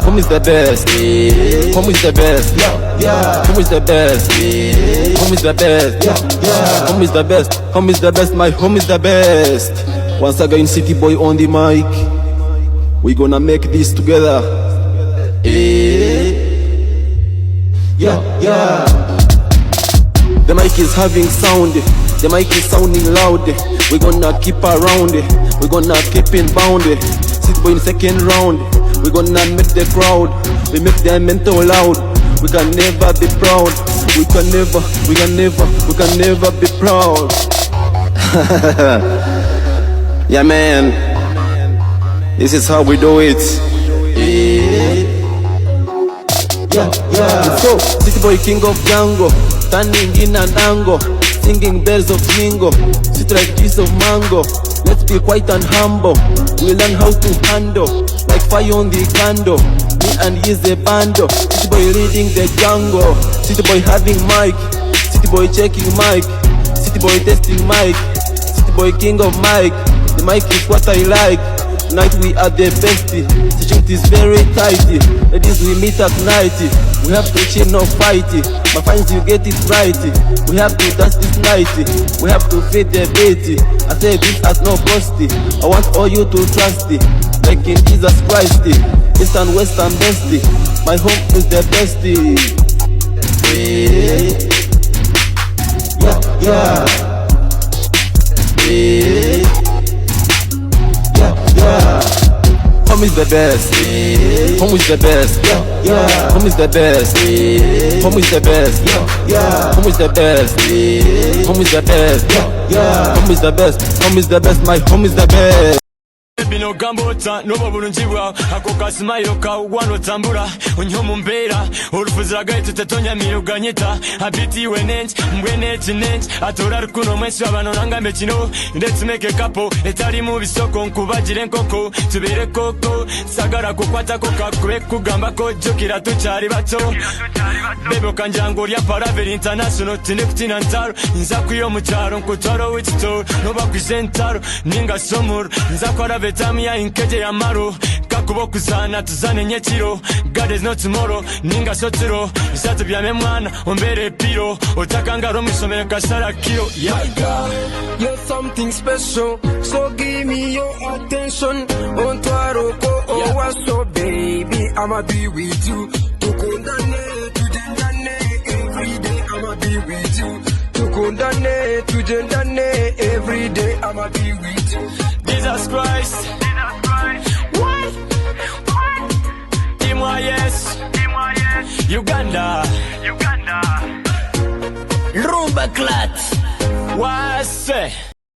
Home is the best. Home is the best. Home is the best. Home is the best. Home is the best. Home is the best. My home is the best. Once again, City Boy on the mic. We gonna make this together. The mic is having sound. The mic is sounding loud. We gonna keep around. We gonna keep in bound. City Boy in second round. We gonna make the crowd. We make them mental loud. We can never be proud. We can never be proud. Yeah, man. This is how we do it. So, City Boy king of Django, standing in an angle, singing bells of jingle, sweet like juice of mango. Let's be quiet and humble. We learn how to handle, like fire on the candle. Me and he's a bando. City Boy leading the jungle. City Boy having mic. City Boy checking mic. City Boy testing mic. City Boy king of mic. The mic is what I like. Tonight we are the best. The shoot is very tight. Ladies, we meet at night. We have to chill, no fight. My fans, you get it right. We have to dance this night. We have to feed the beat. I say this has no cost. I want all you to trust. Like in Jesus Christ. East and West and best. My home is the best. Home is the best. Home is the best. Home is the best. Home is the best. Home is the best. Home is the best. Home is the best. Home is the best. My home is the best. Bino gambota nobo bulunjibwa akoka smile ka wano tambula onyo mumbera olufuzira gaitu tetonya miruganyita abiti wenent mbwene chinent atora rukuno mwesi abano nangambe kino let's make a couple etali mu bisoko nkubagire nkoko tubere koko sagara kukwata koka kube kugamba ko jokira tuchari bato bebo kanjango lya Paravel International tinekutina ntaro nza kuyo mucharo nkutoro witito noba kwisentaro ninga somur nza kwa Tamia inkeje ya maro kakubo kuzana tuzane nyekiro. God is not tomorrow ninga sotiro isatu byame mwana ombere piro otakanga romisomera kasara kiro. You're something special, so give me your attention. On Twaroko, oh what's so baby, I'ma be with you. To kundane, to jendane, every day I'ma be with you. To kundane, to jendane, every day I'ma be with you. Jesus Christ. What? Yes. Uganda. Rumba clat. What's